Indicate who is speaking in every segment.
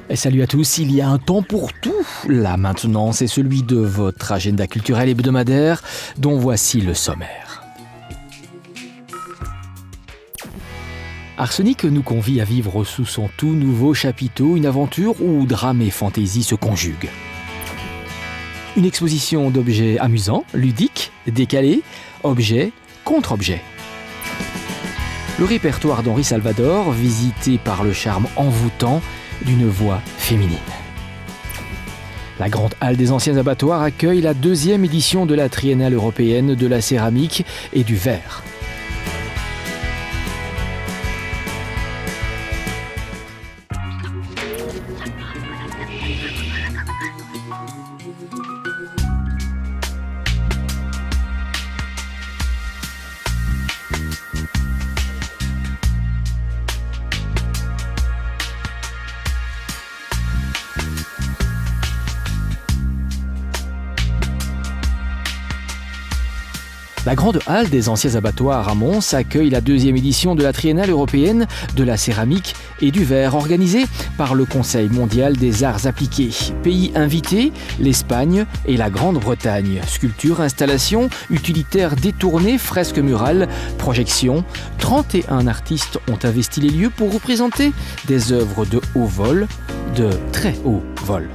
Speaker 1: Et salut à tous, il y a un temps pour tout. Là maintenant, c'est celui de votre agenda culturel hebdomadaire dont voici le sommaire. Arsenic nous convie à vivre sous son tout nouveau chapiteau une aventure où drame et fantaisie se conjuguent. Une exposition d'objets amusants, ludiques, décalés, objet contre objet. Le répertoire d'Henri Salvador, visité par le charme envoûtant d'une voix féminine. La grande halle des anciens abattoirs accueille la 2e édition de la Triennale européenne de la céramique et du verre. La grande halle des anciens abattoirs à Mons accueille la 2e édition de la Triennale européenne de la céramique et du verre, organisée par le Conseil mondial des arts appliqués. Pays invités, l'Espagne et la Grande-Bretagne. Sculptures, installations, utilitaires détournés, fresques murales, projections. 31 artistes ont investi les lieux pour représenter des œuvres de haut vol, de très haut vol.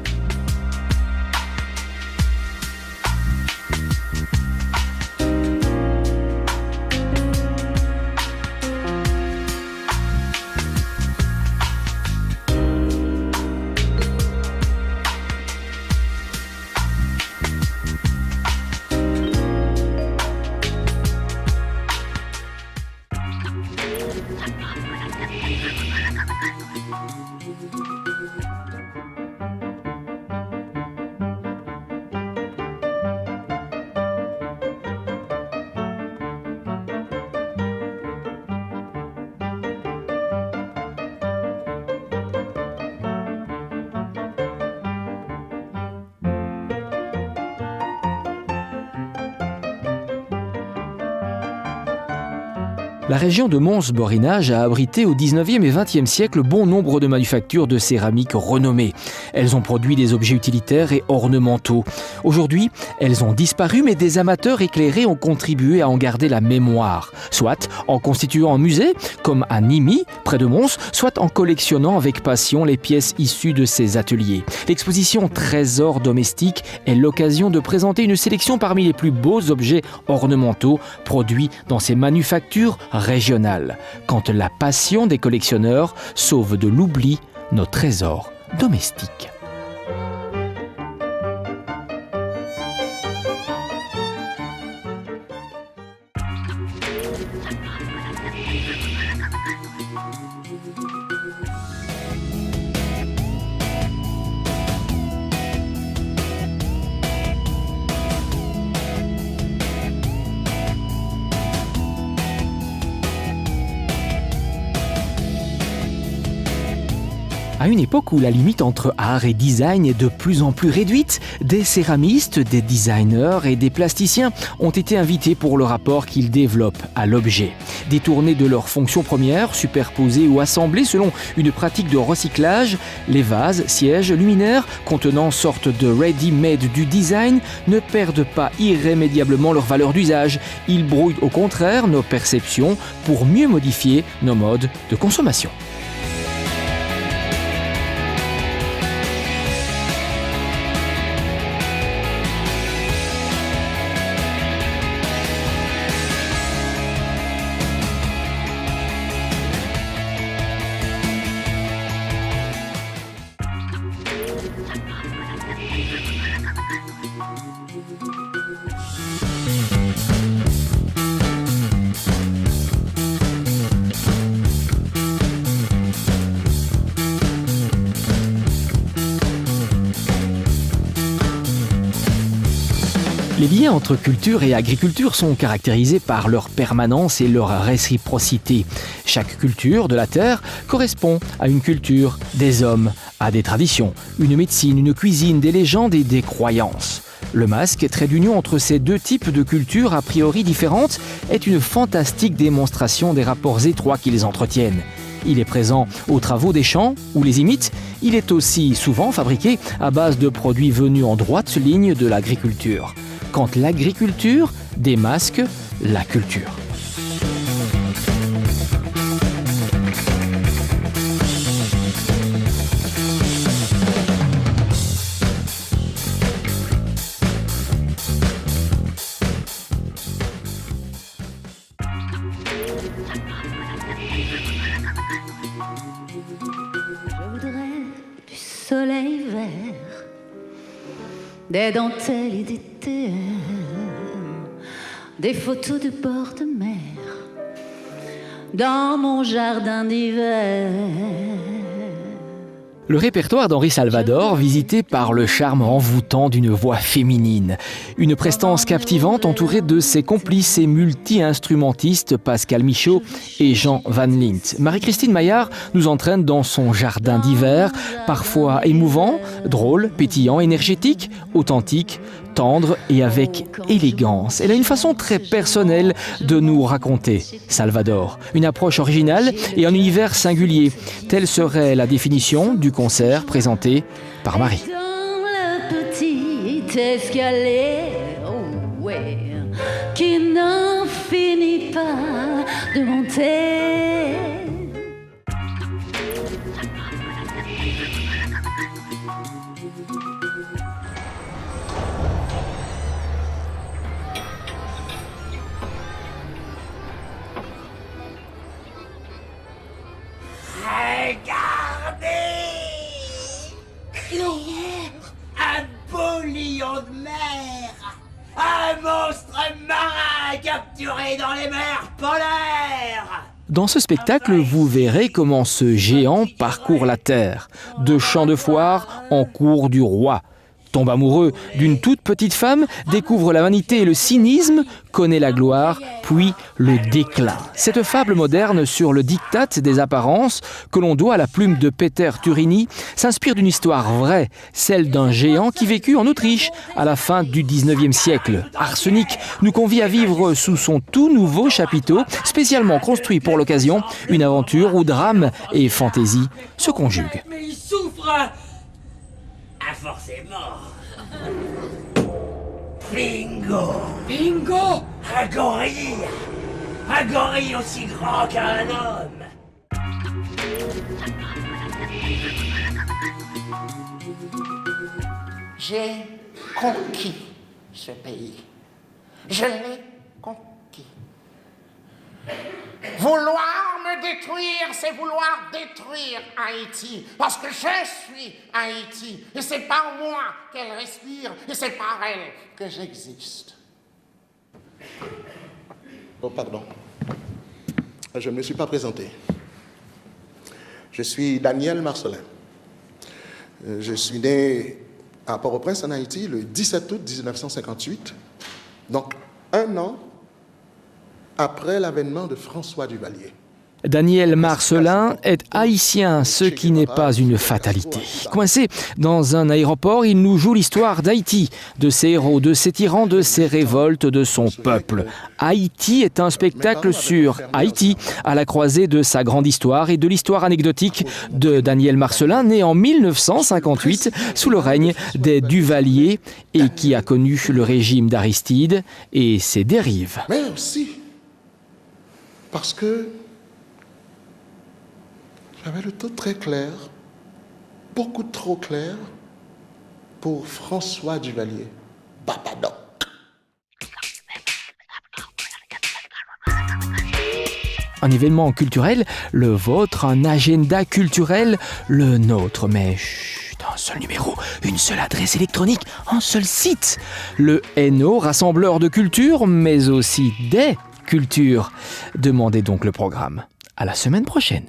Speaker 1: La région de Mons-Borinage a abrité au 19e et 20e siècle bon nombre de manufactures de céramique renommées. Elles ont produit des objets utilitaires et ornementaux. Aujourd'hui, elles ont disparu, mais des amateurs éclairés ont contribué à en garder la mémoire, soit en constituant un musée, comme à Nimy, près de Mons, soit en collectionnant avec passion les pièces issues de ces ateliers. L'exposition Trésors domestiques est l'occasion de présenter une sélection parmi les plus beaux objets ornementaux produits dans ces manufactures régionales, quand la passion des collectionneurs sauve de l'oubli nos trésors domestiques. À une époque où la limite entre art et design est de plus en plus réduite, des céramistes, des designers et des plasticiens ont été invités pour le rapport qu'ils développent à l'objet. Détournés de leur fonction première, superposés ou assemblés selon une pratique de recyclage, les vases, sièges, luminaires contenant sorte de ready-made du design ne perdent pas irrémédiablement leur valeur d'usage. Ils brouillent au contraire nos perceptions pour mieux modifier nos modes de consommation. Les liens entre culture et agriculture sont caractérisés par leur permanence et leur réciprocité. Chaque culture de la Terre correspond à une culture des hommes a des traditions, une médecine, une cuisine, des légendes et des croyances. Le masque, trait d'union entre ces deux types de cultures a priori différentes, est une fantastique démonstration des rapports étroits qu'ils entretiennent. Il est présent aux travaux des champs ou les imite. Il est aussi souvent fabriqué à base de produits venus en droite ligne de l'agriculture. Quand l'agriculture démasque la culture.
Speaker 2: Soleil vert, des dentelles et des thés, des photos de bord de mer dans mon jardin d'hiver.
Speaker 1: Le répertoire d'Henri Salvador, visité par le charme envoûtant d'une voix féminine. Une prestance captivante entourée de ses complices et multi-instrumentistes Pascal Michaud et Jean Van Lint. Marie-Christine Maillard nous entraîne dans son jardin d'hiver, parfois émouvant, drôle, pétillant, énergétique, authentique, tendre et avec élégance. Elle a une façon très personnelle de nous raconter Salvador. Une approche originale et un univers singulier. Telle serait la définition du concert présenté par Marie.
Speaker 2: Dans le petit escalier, oh ouais, qui n'en finit pas de monter.
Speaker 3: Regardez! Un beau lion de mer! Un monstre marin capturé dans les mers polaires!
Speaker 1: Dans ce spectacle, vous verrez comment ce géant parcourt la terre. De champ de foire en cour du roi. Tombe amoureux d'une toute petite femme, découvre la vanité et le cynisme, connaît la gloire, puis le déclin. Cette fable moderne sur le diktat des apparences, que l'on doit à la plume de Peter Turini, s'inspire d'une histoire vraie, celle d'un géant qui vécut en Autriche à la fin du 19e siècle. Arsenic nous convie à vivre sous son tout nouveau chapiteau, spécialement construit pour l'occasion, une aventure où drame et fantaisie se conjuguent.
Speaker 3: Mais il souffre! Ah, forcément! Bingo! Bingo! Un gorille! Un gorille aussi grand qu'un homme! J'ai conquis ce pays. Je l'ai conquis. Vouloir me détruire, c'est vouloir détruire Haïti. Parce que je suis Haïti. Et c'est par moi qu'elle respire. Et c'est par elle que j'existe.
Speaker 4: Oh, pardon. Je ne me suis pas présenté. Je suis Daniel Marcelin. Je suis né à Port-au-Prince, en Haïti, le 17 août 1958. Donc, un an après l'avènement de François Duvalier.
Speaker 1: Daniel Marcelin est haïtien, ce qui n'est pas une fatalité. Coincé dans un aéroport, il nous joue l'histoire d'Haïti, de ses héros, de ses tyrans, de ses révoltes, de son peuple. Haïti est un spectacle sur Haïti, à la croisée de sa grande histoire et de l'histoire anecdotique de Daniel Marcelin, né en 1958 sous le règne des Duvalier et qui a connu le régime d'Aristide et ses dérives.
Speaker 4: Mais aussi parce que j'avais le taux très clair, beaucoup trop clair, pour François Duvalier. Babadoc.
Speaker 1: Un événement culturel, le vôtre, un agenda culturel, le nôtre. Mais chut, un seul numéro, une seule adresse électronique, un seul site. Le NO, rassembleur de culture, mais aussi des cultures. Demandez donc le programme. À la semaine prochaine.